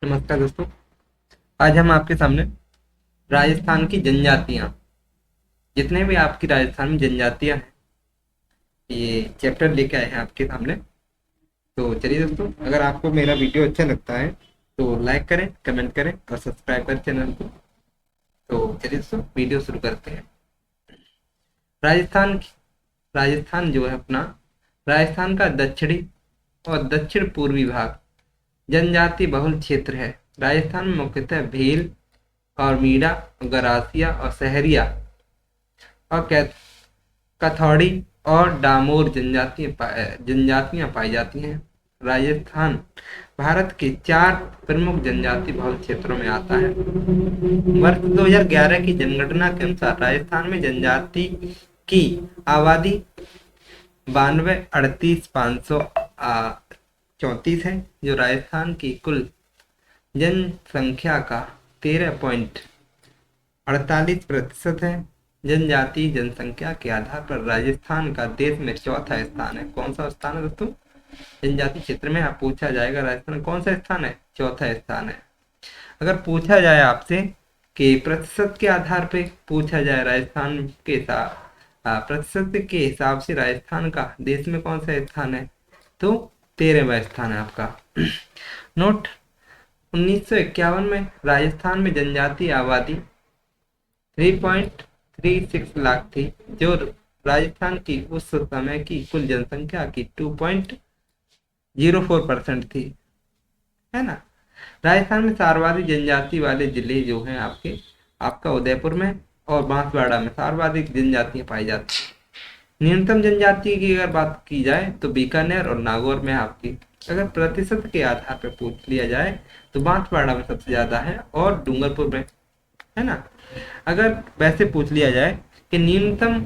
नमस्कार दोस्तों। आज हम आपके सामने राजस्थान की जनजातियां, जितने भी आपकी राजस्थान में जनजातियां हैं, ये चैप्टर लेके आए हैं आपके सामने। तो चलिए दोस्तों, अगर आपको मेरा वीडियो अच्छा लगता है तो लाइक करें, कमेंट करें और सब्सक्राइब करें चैनल को। तो चलिए दोस्तों, वीडियो शुरू करते हैं। राजस्थान राजस्थान जो है अपना, राजस्थान का दक्षिणी और दक्षिण पूर्वी भाग जनजाति बहुल क्षेत्र है। राजस्थान में मुख्यतः भील और मीणा, गरासिया और सहरिया और कथौड़ी और डामोर जनजातियां पाई जाती हैं। राजस्थान भारत के 4 प्रमुख जनजाति बहुल क्षेत्रों में आता है। वर्ष 2011 की जनगणना के अनुसार राजस्थान में जनजाति की आबादी 92,38,534 है, जो राजस्थान की कुल जनसंख्या का 13.48% है। जनजाति जनसंख्या के आधार पर राजस्थान का देश में चौथा स्थान है। कौन सा स्थान है दोस्तों? जनजाति क्षेत्र में आप पूछा जाएगा राजस्थान कौन सा स्थान है? चौथा स्थान है। अगर पूछा जाए आपसे कि प्रतिशत के आधार पे पूछा जाए राजस्थान के प्रतिशत के हिसाब से राजस्थान का देश में कौन सा स्थान है, तो 13वां स्थान है आपका। नोट, 1951 में राजस्थान में जनजाति आबादी 3.36 लाख थी, जो राजस्थान की उस समय की कुल जनसंख्या की 2.04% थी, है ना। राजस्थान में सर्वाधिक जनजाति वाले जिले जो हैं आपका उदयपुर में और बांसवाड़ा में सर्वाधिक जनजातियां पाई जाती हैं। न्यूनतम जनजाति की अगर बात की जाए तो बीकानेर और नागौर में आपकी, अगर प्रतिशत के आधार पर पूछ लिया जाए तो बांसवाड़ा में सबसे ज्यादा है और डूंगरपुर में, है ना। अगर वैसे पूछ लिया जाए कि न्यूनतम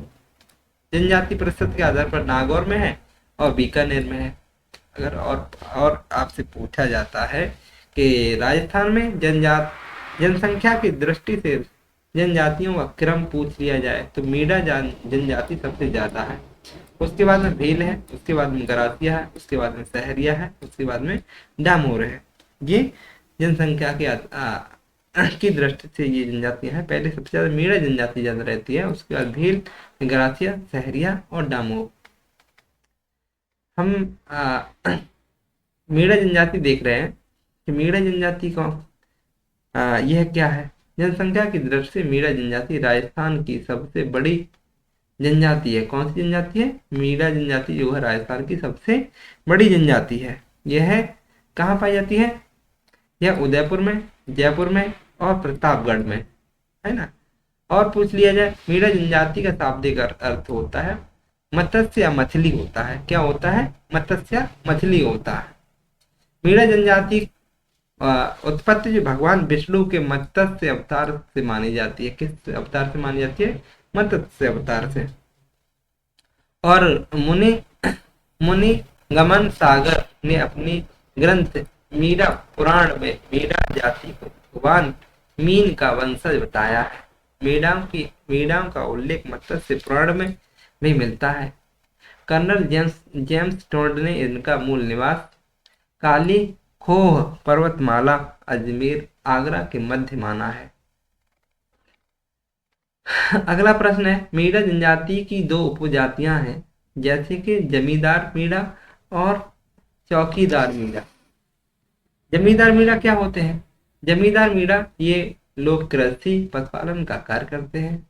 जनजाति प्रतिशत के आधार पर नागौर में है और बीकानेर में है। अगर और आपसे पूछा जाता है कि राजस्थान में जनसंख्या की दृष्टि से जनजातियों का क्रम पूछ लिया जाए तो मीणा जनजाति सबसे ज्यादा है, उसके बाद में भील है, उसके बाद में गरासिया है, उसके बाद में सहरिया है, उसके बाद में डामोर है। ये जनसंख्या की दृष्टि से ये जनजातियां हैं। पहले सबसे ज्यादा मीणा जनजाति ज्यादा रहती है, उसके बाद भील, गरासिया, सहरिया और डामोर। हम मीणा जनजाति देख रहे हैं कि मीणा जनजाति को यह क्या है? जनसंख्या की दृष्टि से मीणा जनजाति राजस्थान की सबसे बड़ी जनजाति है। कौन सी जनजाति है? मीणा जनजाति जो है राजस्थान की सबसे बड़ी जनजाति है। यह कहाँ पाई जाती है? यह उदयपुर में, जयपुर में और प्रतापगढ़ में, है ना। और पूछ लिया जाए, मीणा जनजाति का शाब्दिक अर्थ होता है मत्स्य या मछली होता है। क्या होता है? मत्स्य या मछली होता है। मीणा जनजाति उत्पत्ति जो भगवान विष्णु के मत्स्य अवतार से मानी जाती है। किस अवतार से मानी जाती है? मत्स्य अवतार से। और मुनि गमन सागर ने अपनी ग्रंथ मीरा पुराण में मीरा जाति को भगवान मीन का वंशज बताया है। मीणाओं का उल्लेख मत्स्य पुराण में भी मिलता है। कर्नल जेम्स टोड ने इनका मूल निवास काली खोह पर्वतमाला, अजमेर, आगरा के मध्य माना है। अगला प्रश्न है, मीणा जनजाति की 2 उपजातियां हैं, जैसे कि जमींदार मीणा और चौकीदार मीणा। जमींदार मीणा क्या होते हैं? जमींदार मीणा ये लोग कृषि पशुपालन का कार्य करते हैं।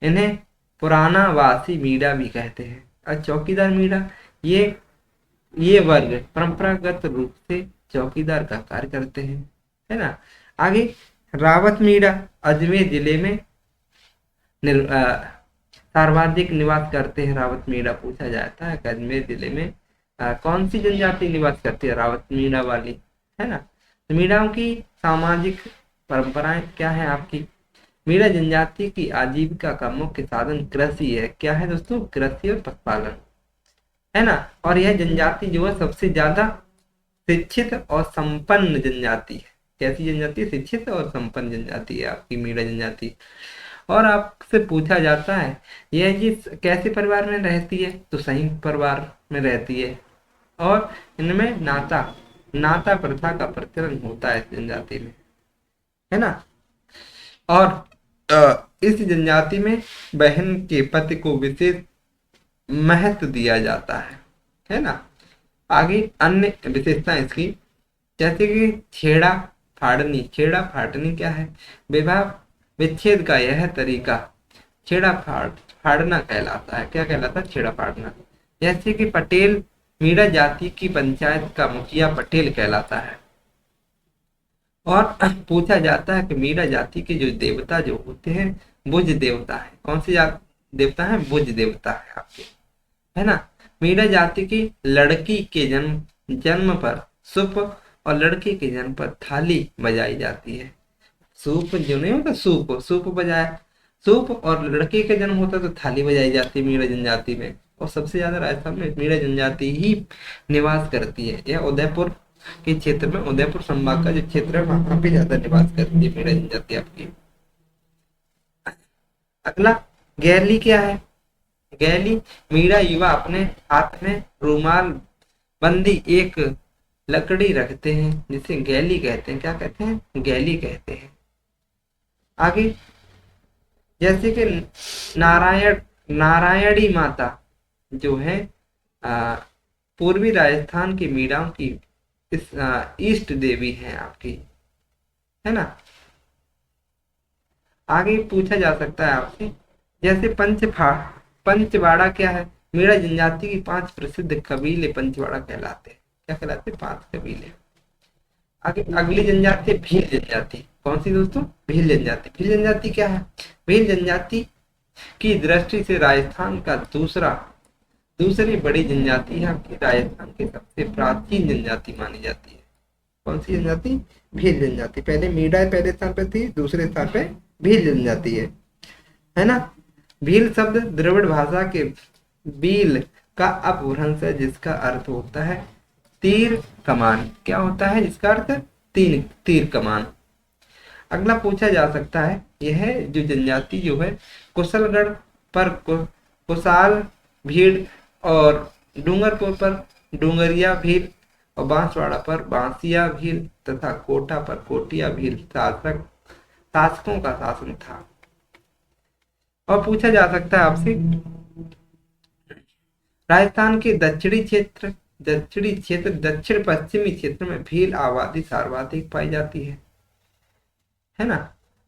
इन्हें पुराना वासी मीणा भी कहते हैं। और चौकीदार मीणा ये वर्ग परंपरागत रूप से चौकीदार का कार्य करते हैं, है ना। आगे रावत मीणा अजमेर जिले में सर्वाधिक निवास करते हैं। रावत मीणा पूछा जाता है अजमेर जिले में कौन सी जनजाति निवास करती है? रावत मीणा वाली, है ना। तो मीणाओं की सामाजिक परंपराएं क्या है आपकी? मीणा जनजाति की आजीविका का मुख्य साधन कृषि है। क्या है दोस्तों? कृषि और पशुपालन, है ना। और यह जनजाति जो है सबसे ज्यादा शिक्षित और संपन्न जनजाति है। कैसी जनजाति? शिक्षित और संपन्न जनजाति है आपकी मीणा जनजाति। और आपसे पूछा जाता है यह जी कैसे परिवार में रहती है, तो संयुक्त परिवार में रहती है। और इनमें नाता नाता प्रथा का प्रचलन होता है इस जनजाति में, है ना। और इस जनजाति में बहन के पति को विशेष महत्व दिया जाता है ना। आगे अन्य विशेषता इसकी, जैसे कि छेड़ा फाड़नी क्या है? विवाह विच्छेद का यह तरीका फाड़ना कहलाता है। क्या कहलाता है? छेड़ा फाड़ना। जैसे कि पटेल मीणा जाति की पंचायत का मुखिया पटेल कहलाता है। और पूछा जाता है कि मीणा जाति के जो देवता जो होते हैं बुज देवता है। कौन सी देवता है? बुज देवता है आपके, है ना। मीणा जाति की लड़की के जन्म पर सूप और लड़के के जन्म पर थाली बजाई जाती है। सूप जो नहीं होता, सूप बजाया, सूप, और लड़के का जन्म होता तो थाली बजाई जाती है मीणा जनजाति में। और सबसे ज्यादा राजस्थान में मीणा जनजाति ही निवास करती है। यह उदयपुर के क्षेत्र में, उदयपुर संभाग का जो क्षेत्र है वहां पे ज्यादा निवास करती है मीणा जनजाति आपकी। अगला गैली क्या है? गैली मीणा युवा अपने हाथ में रूमाल बंदी एक लकड़ी रखते हैं जिसे गैली कहते हैं। क्या कहते हैं? गैली कहते हैं। आगे जैसे कि नारायणी माता जो है पूर्वी राजस्थान की मीणाओं की ईष्ट देवी है आपकी, है ना। आगे पूछा जा सकता है आपसे, जैसे पंचवाड़ा क्या है? मीणा जनजाति की 5 प्रसिद्ध कबीले पंचवाड़ा कहलाते हैं। क्या कहलाते हैं? 5 कबीले। आगे अगली जनजाति है भील जनजाति। कौन सी दोस्तों? भील जनजाति। भील जनजाति क्या है? भील जनजाति की दृष्टि से राजस्थान का दूसरी बड़ी जनजाति है आपकी, राजस्थान की सबसे प्राचीन जनजाति मानी जाती है। कौन सी जनजाति? भील जनजाति। पहले मीणा पहले स्थान पे थी, दूसरे स्थान पे भील जनजाति है ना। भील शब्द द्रविड़ भाषा के बील का अपभ्रंश है जिसका अर्थ होता है तीर कमान। क्या होता है जिसका अर्थ? तीर कमान। अगला पूछा जा सकता है, यह जो जनजाति जो है कुशलगढ़ पर कुशाल भीड़ और डूंगरपुर पर डूंगरिया भील और बांसवाड़ा पर बांसिया भील तथा कोटा पर कोटिया भील शासकों का शासन था। और पूछा जा सकता है आपसे, राजस्थान के दक्षिण पश्चिमी क्षेत्र में भील आबादी सर्वाधिक पाई जाती है ना।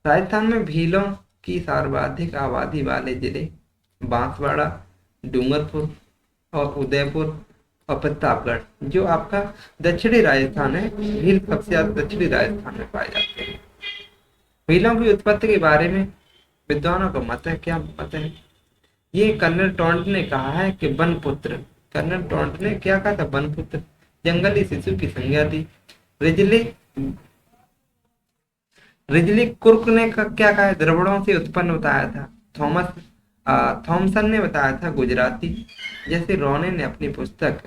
राजस्थान में भीलों की सर्वाधिक आबादी वाले जिले बांसवाड़ा, डूंगरपुर और उदयपुर और प्रतापगढ़। जो आपका दक्षिणी राजस्थान है, भील सबसे ज्यादा दक्षिणी राजस्थान में पाए जाते हैं। भीलों की उत्पत्ति के बारे में विद्वानों का मत है। क्या मत है? ये कर्नल टोंट ने कहा है कि बनपुत्र, कर्नल टोंट ने क्या कहा था? बनपुत्र जंगली शिशु की संज्ञा दी। रिजली कुर्क ने क्या कहा? द्रविड़ों से उत्पन्न बताया था। थॉमसन ने बताया था गुजराती। जैसे रोने ने अपनी पुस्तक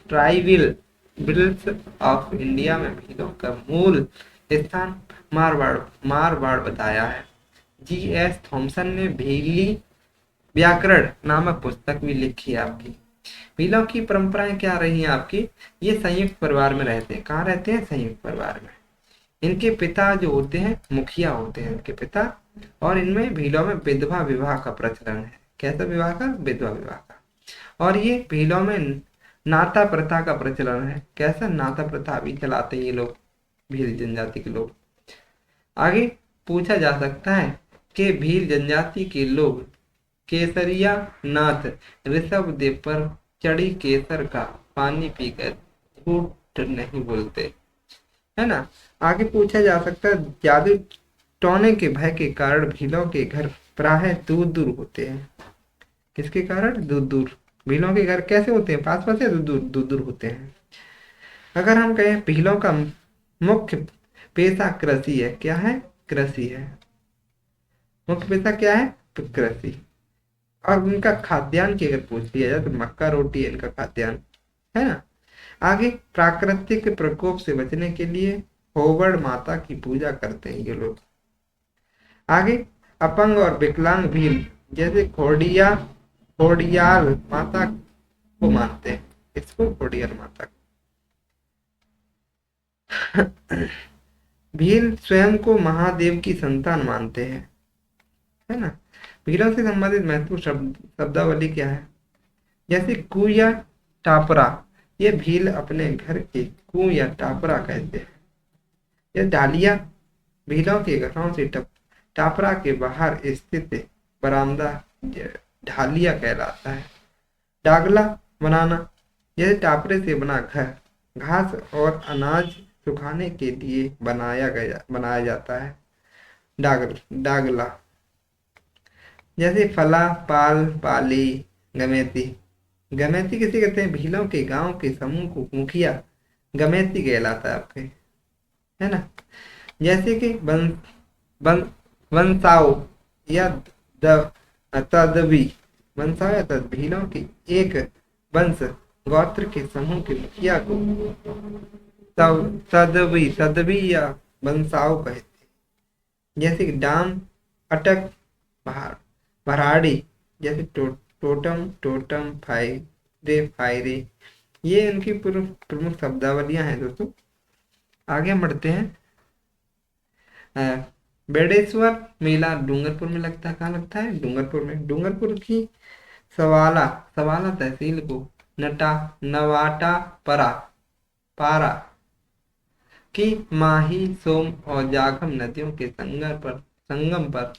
ट्राइविल्स ऑफ इंडिया में भीलों का मूल स्थान मारवाड़ बताया है। G.S. थॉमसन ने भीली व्याकरण नामक पुस्तक भी लिखी है आपकी। भीलों की परंपराएं क्या रही हैं आपकी? ये संयुक्त परिवार में रहते हैं। कहाँ रहते हैं? संयुक्त परिवार में। इनके पिता जो होते हैं मुखिया होते हैं इनके पिता। और इनमें भीलों में विधवा विवाह का प्रचलन है। कैसा विवाह का? विधवा विवाह का। और ये भीलों में नाता प्रथा का प्रचलन है। कैसा? नाता प्रथा भी चलाते हैं ये लोग, भील जनजाति के लोग। आगे पूछा जा सकता है कि भील जनजाति के लोग केसरिया नाथ ऋषभ देव पर चढ़ी केसर का पानी पीकर झूठ नहीं बोलते, है ना। आगे पूछा जा सकता है, जादू टोने के भय के कारण भीलों के घर प्रायः दूर दूर होते हैं। किसके कारण? दूर दूर। भीलों के घर कैसे होते हैं? पास पास या दूर दूर होते हैं। अगर हम कहें भीलों का मुख्य पेशा कृषि है। क्या है? कृषि है। मुख्य पेशा क्या है? कृषि। और उनका खाद्यान्न की अगर पूछ लिया जाए तो मक्का रोटी है इनका खाद्यान्न, है ना। आगे प्राकृतिक प्रकोप से बचने के लिए होवड़ माता की पूजा करते हैं ये लोग। आगे अपंग और विकलांग भील जैसे खोडियाल माता को मानते हैं। इसको खोडियाल माता। भील स्वयं को महादेव की संतान मानते हैं, है ना। भीलों से संबंधित महत्वपूर्ण शब्दावली क्या है? जैसे कु या टापरा, ये भील अपने घर के कु या टापरा कहते हैं। ये डालिया भीलों के घरों से टापरा के बाहर स्थित बरामदा ढालिया कहलाता है। डागला बनाना, यह टापरे से बना घर घास और अनाज सुखाने के लिए बनाया जाता है। डागला जैसे फला, पाल, पाली, गमेती। गमेती किसे कहते हैं? भीलों के गांव के समूह को मुखिया गमेती कहलाता है आपके, है ना। जैसे कि वंसाओ या तदवी। वंसाओ या भीलों के एक वंश गोत्र के समूह के मुखिया को तदवी या वंसाओ कहते हैं। जैसे कि डाम, अटक, भराड़ी। जैसे टोटम, फायरे। ये इनकी प्रमुख शब्दावलियां हैं दोस्तों। आगे बढ़ते हैं। बेडेश्वर मेला डूंगरपुर में लगता है। कहाँ लगता है? डूंगरपुर में। डूंगरपुर की सवाला तहसील को नवाटा पारा की माही, सोम और जाखम नदियों के संगम पर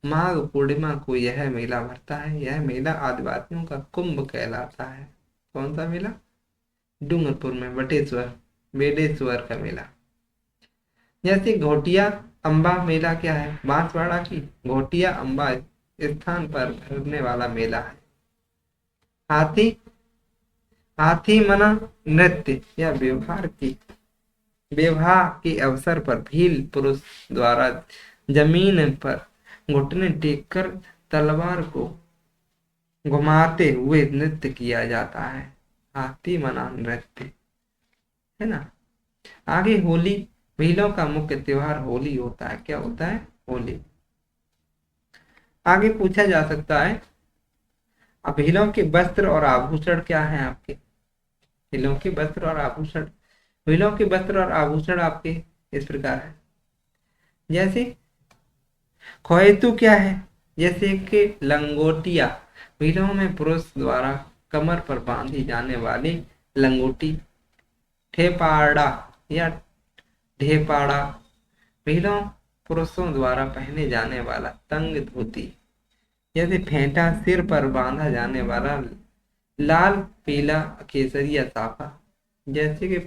माघ पूर्णिमा को यह मेला भरता है। यह मेला आदिवासियों का कुंभ कहलाता है। कौन सा मेला? डूंगरपुर में बेडेश्वर का मेला। जैसे घोटिया अम्बा मेला क्या है? बांसवाड़ा की घोटिया अम्बा स्थान पर भरने वाला मेला है। हाथी मना नृत्य या विवाह के अवसर पर भील पुरुष द्वारा जमीन पर घुटने टेककर तलवार को घुमाते हुए नृत्य किया जाता है। हाथी मना नृत्य, है ना। आगे होली। भीलों का मुख्य त्योहार होली होता है। क्या होता है? होली। आगे पूछा जा सकता है, अब भीलों के वस्त्र और आभूषण क्या हैं आपके? भीलों के वस्त्र और आभूषण। भीलों के वस्त्र और आभूषण आपके इस प्रकार है। जैसे खोएतु क्या है? जैसे कि लंगोटिया। भीलों में पुरुष द्वारा कमर पर बांधी जाने वाली लंगोटी। ठेपाड़ा या ढेपाड़ा। भीलों पुरुषों द्वारा पहने जाने वाला तंग धोती। जैसे फेंटा, सिर पर बांधा जाने वाला लाल, पीला, केसरिया साफा। जैसे कि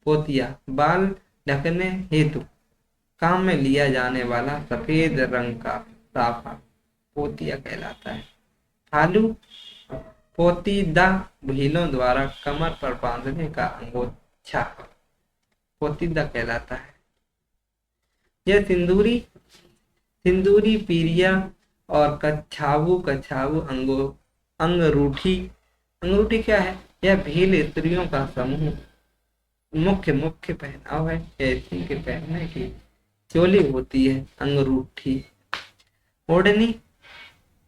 पोतिया बाल ढकने हेतु काम में लिया जाने वाला सफेद रंग का साफा पोतिया कहलाता है। हालू पोतीदा भीलों द्वारा कमर पर बांधने का अंगोछा पोतीदा कहलाता है। यह सिंदूरी पीरिया और कछावू अंगरूठी क्या है? यह भील स्त्रियों का समूह मुख्य पहनाव है। ऐसी के पहनने की चोली होती है अंगरूठी। ओढ़नी।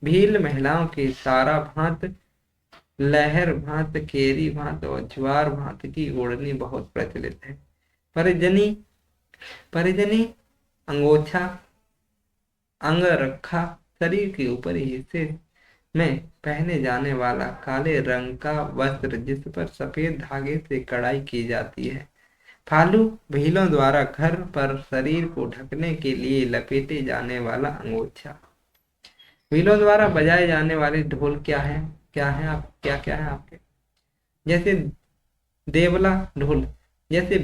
भील महिलाओं के सारा भांत, लहर भांत, केरी भांत और ज्वार भांत की ओढ़नी बहुत प्रचलित है। परिजनी अंगोछा, अंगरखा, शरीर के ऊपरी हिस्से में पहने जाने वाला काले रंग का वस्त्र जिस पर सफेद धागे से कढ़ाई की जाती है। फालू भीलों द्वारा घर पर शरीर को ढकने के लिए लपेटे जाने वाला अंगोछा। भीलों द्वारा बजाए जाने वाले ढोल क्या है? क्या है आपके? जैसे देवला ढोल। जैसे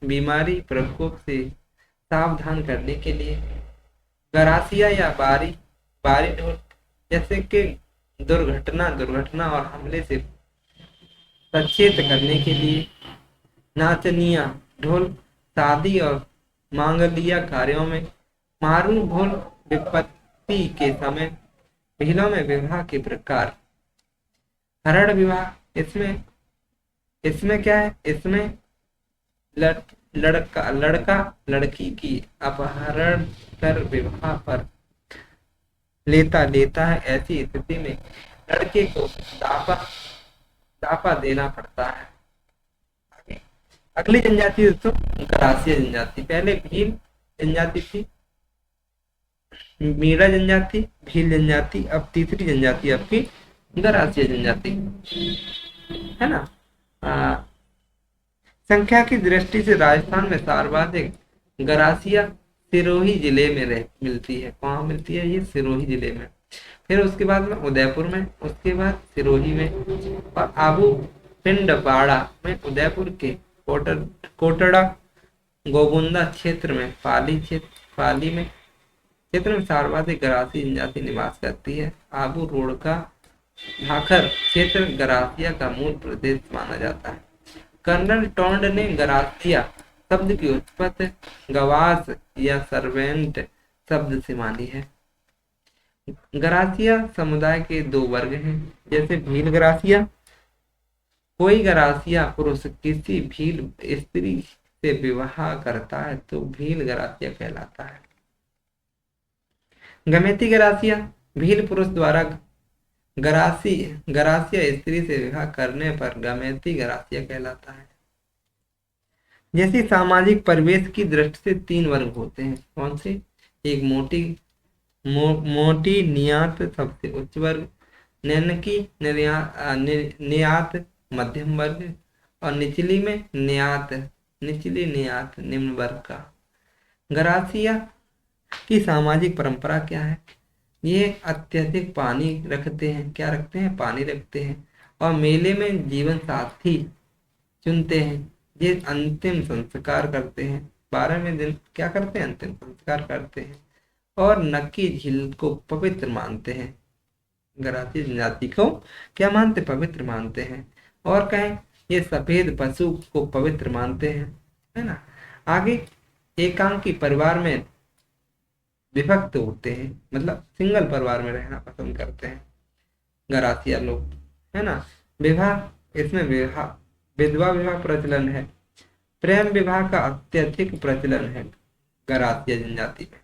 बीमारी प्रकोप से सावधान करने के लिए। गरासिया या बारी ढोल। जैसे कि दुर्घटना और हमले से सचेत करने के लिए। नाचनिया ढोल शादी और मांगलिया कार्यों में। मारू ढोल विपत्ति के समय। भीलों में विवाह के प्रकार। हरण विवाह। इसमें क्या है? इसमें लड़का लड़की की अपहरण कर विवाह पर लेता है। ऐसी स्थिति में लड़के को दापा देना पड़ता है। अगली जनजाति दोस्तों गरासिया जनजाति। पहले भील जनजाति थी, मीरा जनजाति, भील जनजाति, अब तीसरी जनजाति आपकी गरासिया जनजाति, है ना। संख्या की दृष्टि से राजस्थान में सर्वाधिक गरासिया सिरोही जिले में मिलती है। कहाँ मिलती है ये? सिरोही जिले में। फिर उसके बाद में उदयपुर में, उसके बाद सिरोही में, और आबू पिंडवाड़ा में, उदयपुर के कोटड़ा गोगुंदा क्षेत्र में, पाली में क्षेत्र में सर्वाधिक गरासी जनजाति निवास करती है। आबू रोड का भाखर क्षेत्र गरासिया का मूल प्रदेश माना जाता है। कर्नल टोंड ने गरासिया शब्द की उत्पत्ति गवास या सर्वेंट शब्द से मानी है। गरासिया समुदाय के दो वर्ग हैं, जैसे भील गरासिया। कोई गरासिया पुरुष किसी भील स्त्री से विवाह करता है तो भील गरासिया कहलाता है। गमेती गरासिया, भील पुरुष द्वारा गरासिया स्त्री से विवाह करने पर गमेती गरासिया कहलाता है। जैसे सामाजिक परिवेश की दृष्टि से तीन वर्ग होते हैं। कौन से? एक मोटी नियात सबसे उच्च वर्ग, नैनकी नियात मध्यम वर्ग, और निचली नियात निम्न वर्ग का। गरासिया की सामाजिक परंपरा क्या है? ये अत्यधिक पानी रखते हैं। क्या रखते हैं? पानी रखते हैं। और मेले में जीवन साथी चुनते हैं। ये अंतिम संस्कार करते हैं। 12वें दिन क्या करते हैं? अंतिम संस्कार करते हैं। और नक्की झील को पवित्र मानते हैं। गरासी जनजाति को क्या मानते? पवित्र मानते हैं। और कहें ये सफेद पशु को पवित्र मानते हैं, है ना। आगे एकांकी परिवार में विभक्त होते हैं, मतलब सिंगल परिवार में रहना पसंद करते हैं गरासिया लोग, है ना। इसमें विधवा विवाह प्रचलन है। प्रेम विवाह का अत्यधिक प्रचलन है गरासिया जनजाति में।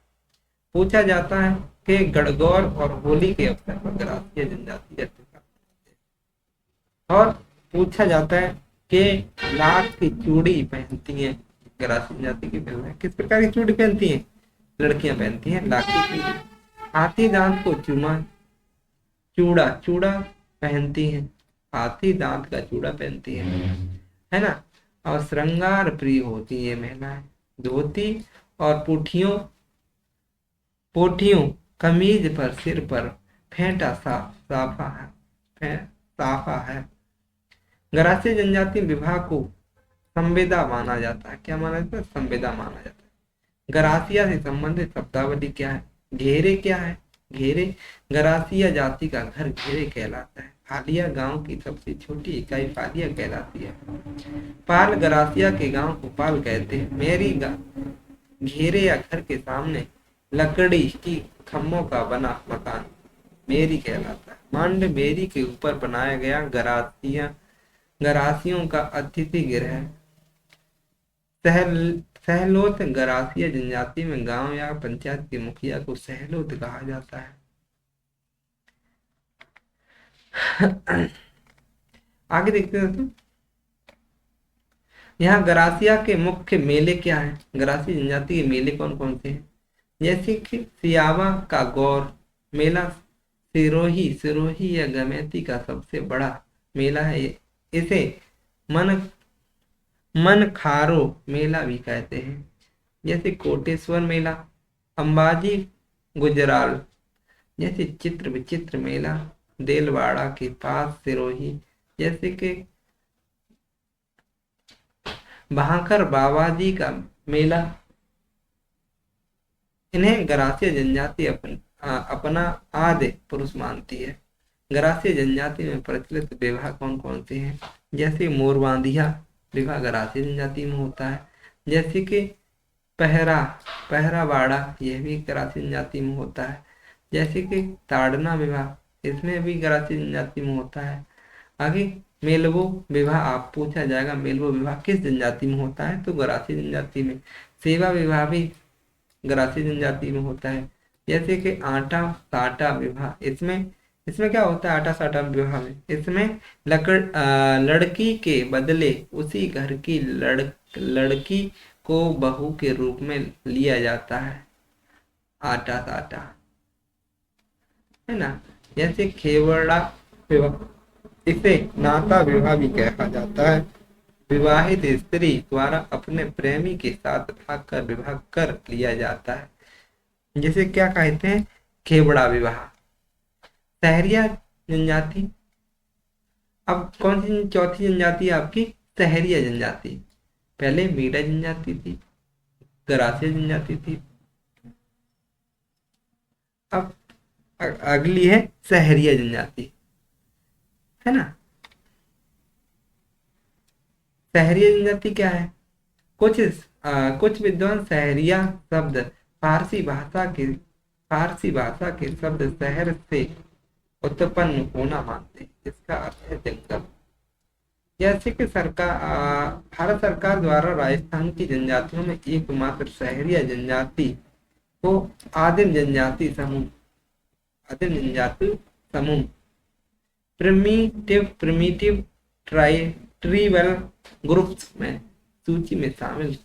पूछा जाता है कि गणगौर और होली के अवसर पर गरासिया जनजाति और पूछा जाता है कि लाख की चूड़ी पहनती है गरासिया जनजाति की महिलाएं। किस प्रकार की चूड़ी पहनती हैं? लड़कियां पहनती हैं लाख की चूड़ी। हाथी दांत को चूड़ा पहनती हैं। हाथी दांत का चूड़ा पहनती है ना। और श्रृंगार प्रिय होती है महिलाएं। धोती और पोठियों कमीज पर सिर पर फेंटा साफा है। गरासिया जनजाति विवाह को संवेदा माना जाता है। क्या माना जाता है? संवेदा माना जाता है। गरासिया से संबंधित शब्दावली क्या है? घेरे क्या है? घेरे गरासिया जाति का घर घेरे कहलाता है। फालिया गांव की सबसे छोटी इकाई फालिया कहलाती है। पाल गरासिया के गांव को पाल कहते हैं। मेरी घेरे या घर के सामने लकड़ी की खम्भों का बना मकान मेरी कहलाता है। मांड मेरी के ऊपर बनाया गया गरासियों का अतिथि गृह। सहलोत गरासिया जनजाति में गांव या पंचायत के मुखिया को सहलोत कहा जाता है। आगे देखते हैं दोस्तों, यहाँ गरासिया के मुख्य मेले क्या है? गरासिया जनजाति के मेले कौन कौन से हैं? जैसे कि सियावा का गौर मेला सिरोही या गमेती का सबसे बड़ा मेला है। इसे मन खारो मेला भी कहते हैं। जैसे कोटेश्वर मेला, अंबाजी गुजराल, जैसे चित्र विचित्र मेला, देलवाड़ा के पास सिरोही, जैसे कि भाकर बाबाजी का मेला। इन्हें गरासिया जनजाति अपना आदि पुरुष मानती है। गरासिया जनजाति में प्रचलित विवाह कौन कौन से हैं? जैसे मोरबांधिया विवाह गरासिया जनजाति में होता है। जैसे कि पहरावाड़ा, यह भी गरासिया जनजाति में होता है। जैसे कि ताड़ना विवाह, इसमें भी गरासिया जनजाति में होता है। आगे मेलवो विवाह आप पूछा जाएगा, मेलवो विवाह किस जनजाति में होता है? तो गरासिया जनजाति में। सेवा विवाह भी गरासिया जनजाति में होता है। जैसे कि आटा साटा विवाह, इसमें इसमें क्या होता है आटा साटा विवाह में, इसमें लड़की के बदले उसी घर की लड़की को बहू के रूप में लिया जाता है, आटा साटा, है ना। जैसे खेवड़ा विवाह, इसे नाता विवाह भी कहा जाता है। विवाहित स्त्री द्वारा अपने प्रेमी के साथ भागकर विवाह कर लिया जाता है, जिसे क्या कहते हैं, खेवड़ा विवाह। सहरिया जनजाति, अब कौन सी चौथी जनजाति है आपकी, सहरिया जनजाति। पहले मीरा जनजाति थी, गरासिया जनजाति थी, अब अगली है सहरिया जनजाति, है ना। सहरिया जनजाति क्या है, कुछ विद्वान सहरिया शब्द फारसी भाषा के शब्द शहर से उत्पन्न होना मानते हैं, इसका अर्थ है जंगल। जैसे कि भारत सरकार द्वारा राजस्थान की जनजातियों में एकमात्र सहरिया जनजाति को आदिम जनजाति समूह प्रिमिटिव ट्राइबल ग्रुप्स में सूची में शामिल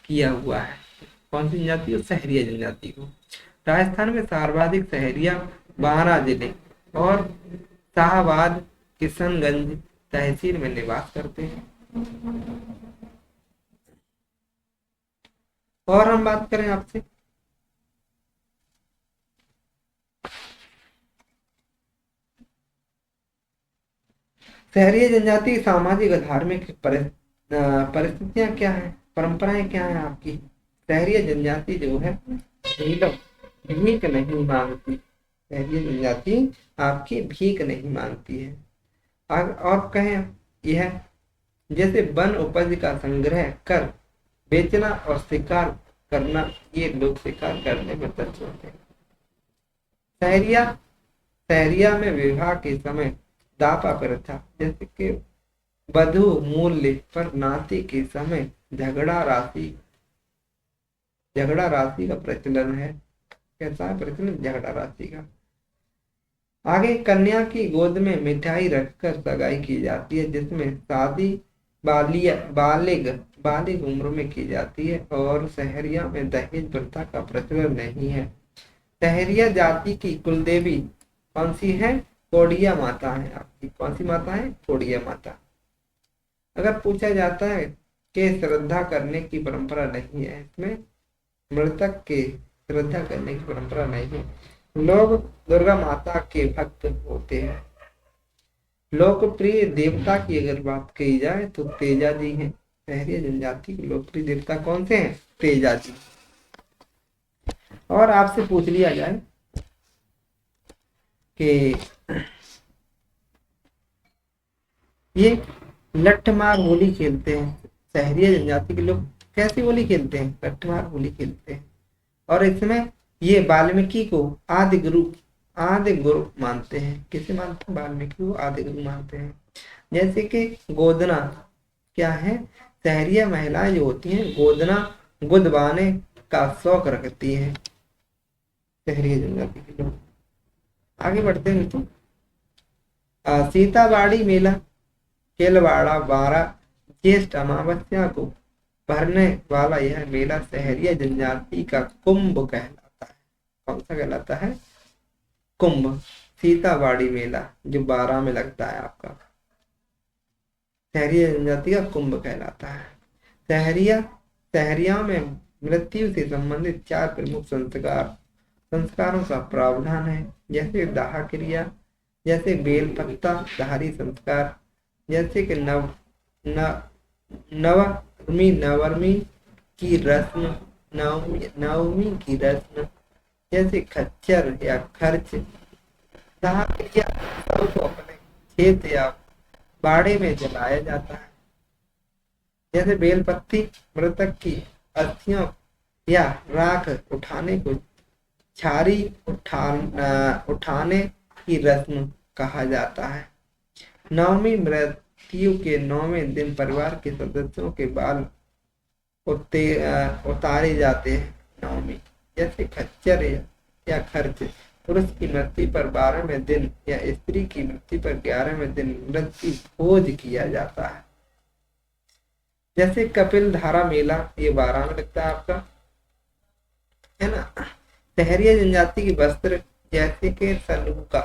किया हुआ है। कौन सी जनजाति है, सहरिया जनजाति को। राजस्थान में सर्वाधिक सहरिया 12 जिले और शाहबाद किशनगंज तहसील में निवास करते हैं। और हम बात करें आपसे, सहरिया जनजाति की सामाजिक और धार्मिक परिस्थितियां क्या है, परंपराएं क्या है आपकी। सहरिया जनजाति जो है भीख नहीं मांगती, सहरिया जनजाति आपकी भीख नहीं मांगती है। और कहें यह जैसे वन उपज का संग्रह कर बेचना और शिकार करना, ये लोग शिकार करने में दक्ष होते हैं। सहरिया में विवाह के समय दापा प्रथा, जैसे कि वधु मूल्य पर नाती के समय झगड़ा राशि का प्रचलन है। कैसा है प्रचलन, झगड़ा राशि का। आगे कन्या की गोद में मिठाई रखकर सगाई की जाती है, जिसमें शादी बालिग उम्र में की जाती है। और सहरिया में दहेज प्रथा का प्रचलन नहीं है। सहरिया जाति की कुलदेवी कौन सी है, कोडिया माता है आपकी। कौन सी माता है, कोडिया माता। अगर पूछा जाता है कि श्रद्धा करने की परंपरा नहीं है, इसमें मृतक के श्रद्धा करने की परंपरा नहीं है। लोग दुर्गा माता के भक्त होते हैं। लोकप्रिय देवता की अगर बात की जाए तो तेजा जी हैं। सहरिया जनजाति के लोकप्रिय देवता कौन से हैं, तेजा जी। और आपसे पूछ लिया जाए कि ये लठमार होली खेलते हैं, सहरिया जनजाति के लोग कैसी होली खेलते हैं, लठमार होली खेलते हैं। और इसमें ये वाल्मीकि को आदि गुरु मानते हैं। किसे मानते हैं, वाल्मीकि को आदि गुरु मानते हैं। जैसे कि गोदना क्या है, सहरिया महिलाएं जो होती हैं गोदना गुदवाने का शौक रखती हैं, सहरिया जनजाति के लोग। आगे बढ़ते हैं तो सीताबाड़ी मेला केलवाड़ा 12 ज्येष्ठ अमावस्या को भरने वाला यह मेला सहरिया जनजाति का कुंभ कहलाता है। कौन सा कहलाता है, कुंभ। सीताबाड़ी मेला जो 12 में लगता है आपका, सहरिया जनजाति का कुंभ कहलाता है। सहरिया में मृत्यु से संबंधित 4 प्रमुख संस्कारों का प्रावधान है, जैसे दाह क्रिया, जैसे बेलपत्ता धारी संस्कार, जैसे कि नवमी की रस्म, नवमी की रस्म, जैसे खच्चर या खर्च। दाह क्रिया को अपने खेत या बाड़े में जलाया जाता है। जैसे बेलपत्ती मृतक की अस्थियों या राख उठाने को छारी उठाने की रस्म कहा जाता है। नवमी मृत्यु के 9वें दिन परिवार के सदस्यों के बाल उतारे जाते हैं। नवमी जैसे खच्चर या खर्च पुरुष की मृत्यु पर 12वें दिन या स्त्री की मृत्यु पर 11वें दिन मृत्यु भोज किया जाता है। जैसे कपिल धारा मेला, ये 12 में लगता है आपका, है ना। सहरिया जनजाति की वस्त्र जैसे कि सलूका,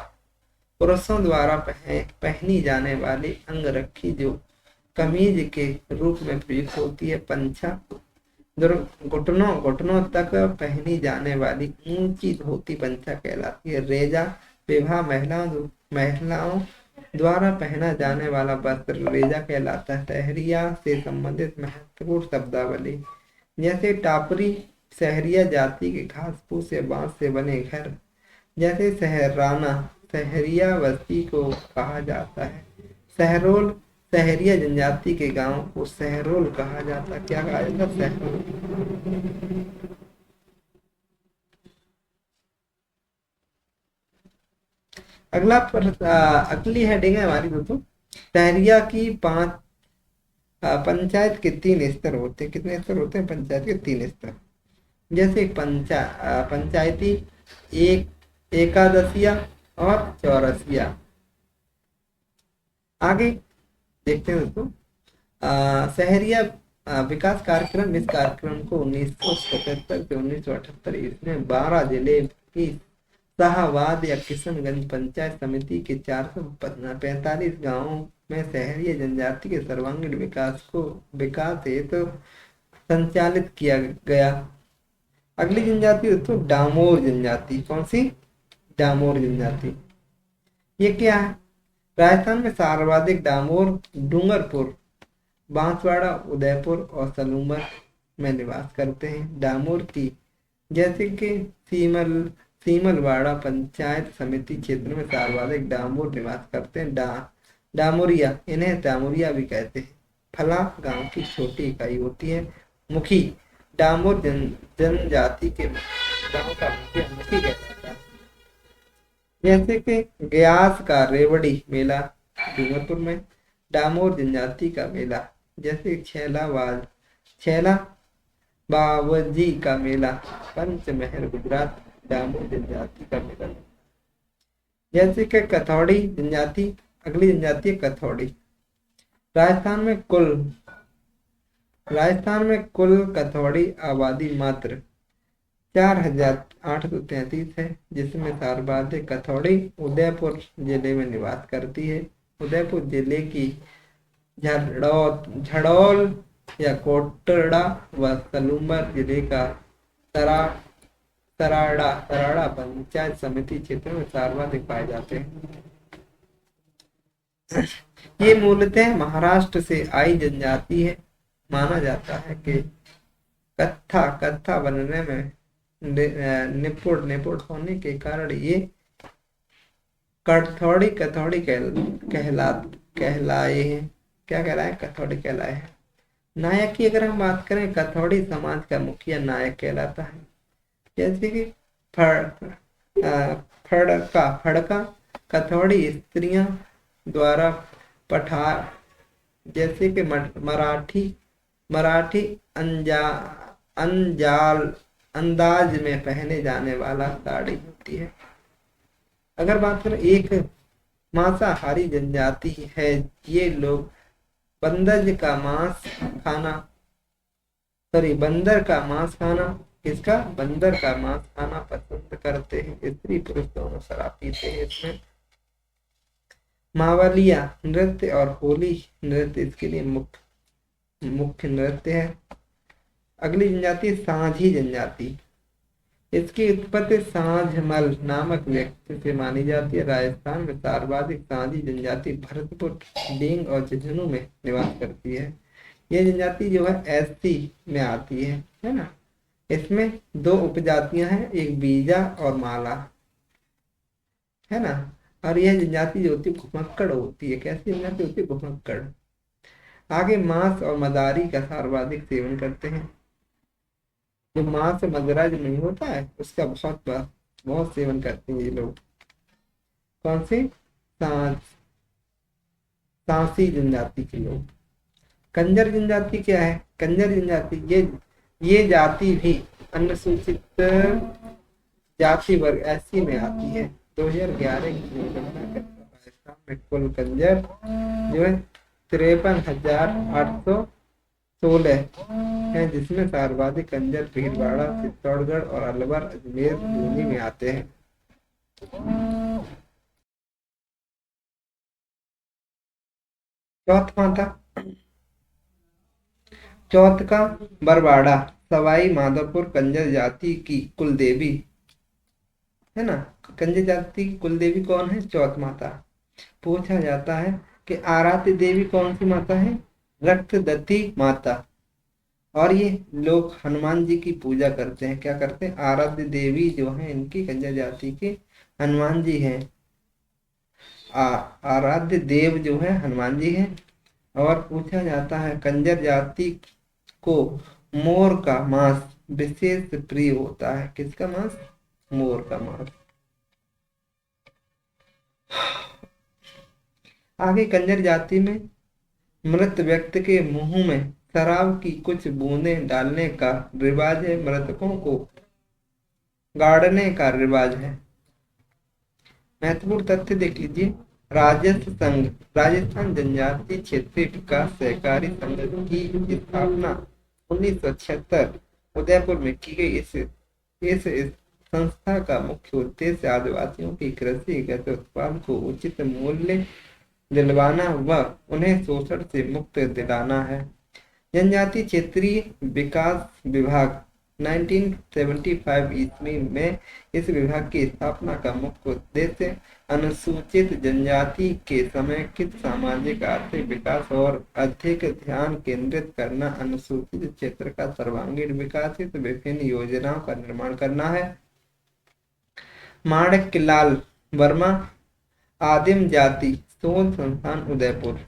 पुरुषों द्वारा पहनी जाने वाली अंगरखी जो कमीज के रूप में प्रयुक्त होती है। पंछा, घुटनों घुटनों तक पहनी जाने वाली ऊंची धोती पंछा कहलाती है। रेजा, विवाह महिलाओं द्वारा पहना जाने वाला वस्त्र रेजा कहलाता है। सहरिया से संबंधित महत्वपूर्ण शब्दावली जैसे टापरी, सहरिया जाति के घास फूस या बांस से बने घर। जैसे सहराना, सहरिया बस्ती को कहा जाता है। सहरोल, सहरिया जनजाति के गांव को सहरोल कहा जाता है। क्या कहा जाता है? सहरोल। अगली हेडिंग है हमारी दोस्तों, सहरिया की पंचायत के 3 स्तर होते हैं। कितने स्तर होते हैं? पंचायत के 3 स्तर। जैसे पंचायती, एकादशिया और चौरसिया। आगे देखते हैं दोस्तों, सहरिया विकास कार्यक्रम। इस कार्यक्रम को 1977 से 1978 इसमें 12 जिले की शाहबाद या किशनगंज पंचायत समिति के 445 गांवों में सहरिया जनजाति के सर्वांगीण विकास हेतु संचालित किया गया। अगली जनजाति दोस्तों डामोर जनजाति। कौन सी? डामोर जनजाति। ये क्या है? राजस्थान में सर्वाधिक डामोर डूंगरपुर, बांसवाड़ा, उदयपुर और सलूमर में निवास करते हैं। डामोर की जैसे कि सीमलवाड़ा पंचायत समिति क्षेत्र में सर्वाधिक डामोर निवास करते हैं। डामोरिया, इन्हें डामोरिया भी कहते हैं, फला गांव की छोटी इकाई होती है। मुखी, डामोर जनजाति के गांव का मुखिया मुखी कहलाता है। जैसे कि ग्यास का रेवड़ी मेला डूंगरपुर में, डामोर जनजाति का मेला। जैसे छैला बावजी का मेला पंचमहल गुजरात, डामोर जनजाति का मेला। जैसे कि कथौड़ी जनजाति, अगली जनजाति है कथौड़ी। राजस्थान में कुल कथौड़ी आबादी मात्र 4833 है, जिसमें सर्वाधिक कथौड़ी उदयपुर जिले में निवास करती है। उदयपुर जिले की झड़ौल या कोटड़ा व सलूमर जिले का तराड़ा पंचायत समिति क्षेत्र में सर्वाधिक पाए जाते हैं। ये मूलतः महाराष्ट्र से आई जनजाति है। माना जाता है कि कत्था बनने में निपुण होने के कारण ये कथौड़ी कहलाए हैं। क्या कहलाए? कथौड़ी कहलाए हैं। नायक की अगर हम बात करें, कथौड़ी समाज का मुखिया नायक कहलाता है। जैसे कि फड़का कथौड़ी स्त्रियां द्वारा जैसे कि मराठी अंदाज में पहने जाने वाला साड़ी होती है। अगर बात करें, एक मांसाहारी जनजाति है। ये लोग बंदर का मांस खाना पसंद करते हैं। स्त्री पुरुष दोनों शराब पीते हैं। इसमें मावलिया नृत्य और होली नृत्य इसके लिए मुख्य नृत्य है। अगली जनजाति सांझी जनजाति। इसकी उत्पत्ति सांझमल नामक व्यक्ति से मानी जाती है। राजस्थान में सर्वाधिक सांझी जनजाति भरतपुर, डींग और झुंझुनू में निवास करती है। यह जनजाति जो है एससी में आती है ना। इसमें 2 उपजातियां हैं, एक बीजा और माला, है ना। और यह जनजाति जो होती है घुमक्कड़ होती है। कैसी जनजाति होती है? घुमक्कड़। आगे मांस और मदारी का सर्वाधिक सेवन करते हैं। जो मांस मदरा जो नहीं होता है उसका बहुत सेवन करते हैं ये लोग। कौन से? सांसी जनजाति के लोग। कंजर जनजाति क्या है? कंजर जनजाति ये जाति भी अनुसूचित जाति वर्ग SC में आती है। 2011 की जनगणना के अनुसार राजस्थान में कुल कंजर जो है 53,816 है, जिसमें सर्वाधिक कंजर भीलवाड़ा, चित्तौड़गढ़ और अलवर, अजमेर, बूंदी में आते हैं। चौथ माता, चौथ का बरवाड़ा सवाई माधोपुर कंजर जाति की कुल देवी है ना। कंजर जाति की कुल देवी कौन है? चौथ माता। पूछा जाता है कि आराध्य देवी कौन सी माता है? रक्तदत्ती माता। और ये लोग हनुमान जी की पूजा करते हैं। क्या करते हैं? आराध्य देवी जो है इनकी कंजर जाति के हनुमान जी हैं। आराध्य देव जो है हनुमान जी हैं। और पूछा जाता है कंजर जाति को मोर का मांस विशेष प्रिय होता है। किसका मांस? मोर का मांस। आगे कंजर जाति में मृत व्यक्ति के मुंह में शराब की कुछ बूंदें डालने का रिवाज है। मृतकों को गाड़ने का रिवाज है। महत्वपूर्ण तथ्य देख लीजिए। राजस्व संघ राजस्थान जनजाति क्षेत्रीय विकास सहकारी संघ की स्थापना 1976 उदयपुर में की गई। इस संस्था का मुख्य उद्देश्य आदिवासियों की कृषिगत उत्पाद को उचित मूल्य दिलवाना व उन्हें शोषण से मुक्त दिलाना है। जनजाति क्षेत्रीय विकास विभाग 1975 ईस्वी में इस विभाग की स्थापना का मुख्य उद्देश्य अनुसूचित जनजाति के समेकित सामाजिक आर्थिक विकास और अधिक ध्यान केंद्रित करना, अनुसूचित क्षेत्र का सर्वांगीण विकास हेतु विभिन्न योजनाओं का निर्माण करना है। माणिकलाल वर्मा आदिम जाति शोध संस्थान उदयपुर।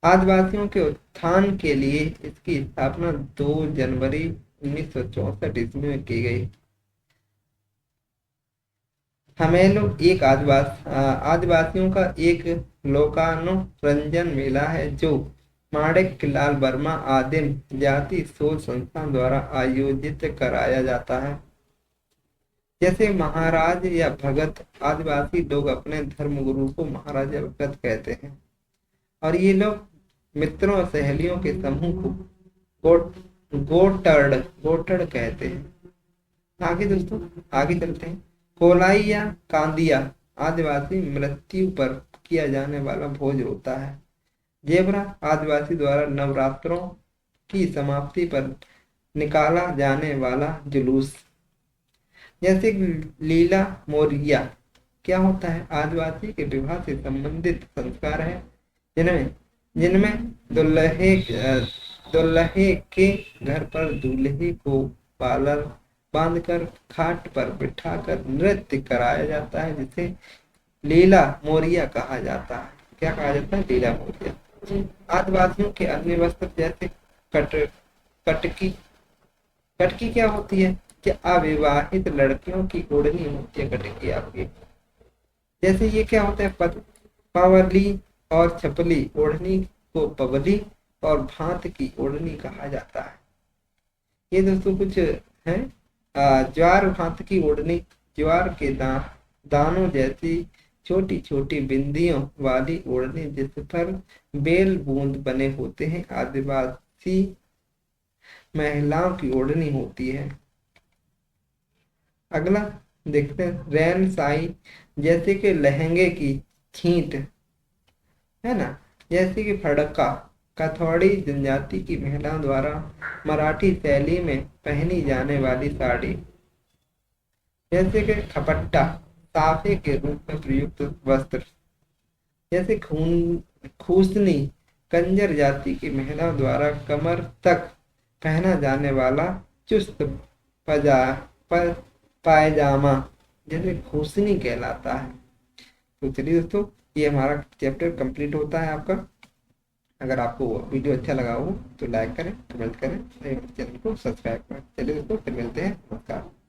आदिवासियों के उत्थान के लिए इसकी स्थापना 2 जनवरी 1964 ईस्वी में की गई। हमेलो एक आदिवासियों का एक लोकानुरंजन मेला है जो माणिकलाल वर्मा आदिम जाति शोध संस्थान द्वारा आयोजित कराया जाता है। जैसे महाराज या भगत, आदिवासी लोग अपने धर्म गुरु को महाराज या भगत कहते हैं। और ये लोग मित्रों और सहेलियों के समूह को गोटड़ कहते हैं। आगे दोस्तों आगे चलते हैं। कोलाई या कांदिया आदिवासी मृत्यु पर किया जाने वाला भोज होता है। जेबरा आदिवासी द्वारा नवरात्रों की समाप्ति पर निकाला जाने वाला जुलूस। जैसे लीला मोरिया क्या होता है? आदिवासी के विवाह से संबंधित संस्कार है जिनमें दुल्हे के घर पर दूल्हे को पालर बांधकर खाट पर बिठाकर नृत्य कराया जाता है, जिसे लीला मोरिया कहा जाता है। क्या कहा जाता है? लीला मोरिया। आदिवासियों के अन्य वस्त्र जैसे कटकी क्या होती है? कि अविवाहित लड़कियों की ओढ़नी होती है कटकी आपकी। जैसे ये क्या होता है? पवली और छपली ओढ़नी को पवली और भांत की ओढ़नी कहा जाता है। ये दोस्तों कुछ है। ज्वार भांत की ओढ़नी ज्वार के दानों जैसी छोटी छोटी बिंदियों वाली ओढ़नी जिस पर बेल बूंद बने होते हैं आदिवासी महिलाओं की ओढ़नी होती है। अगला देखते हैं रैन साई जैसे कि लहंगे की छींट है ना, जैसे कि फड़का कथौड़ी जनजाति की महिलाओं द्वारा मराठी शैली में पहनी जाने वाली साड़ी। जैसे कि खपट्टा साफे के रूप में प्रयुक्त वस्त्र। जैसे खूसनी कंजर जाति की महिलाओं द्वारा कमर तक पहना जाने वाला चुस्त पायजामा जैसे खूसनी कहलाता है। तो चलिए दोस्तों ये हमारा चैप्टर कंप्लीट होता है आपका। अगर आपको वीडियो अच्छा लगा हो तो लाइक करें, कमेंट करें, चैनल को सब्सक्राइब करें। चलिए दोस्तों फिर मिलते हैं। नमस्कार।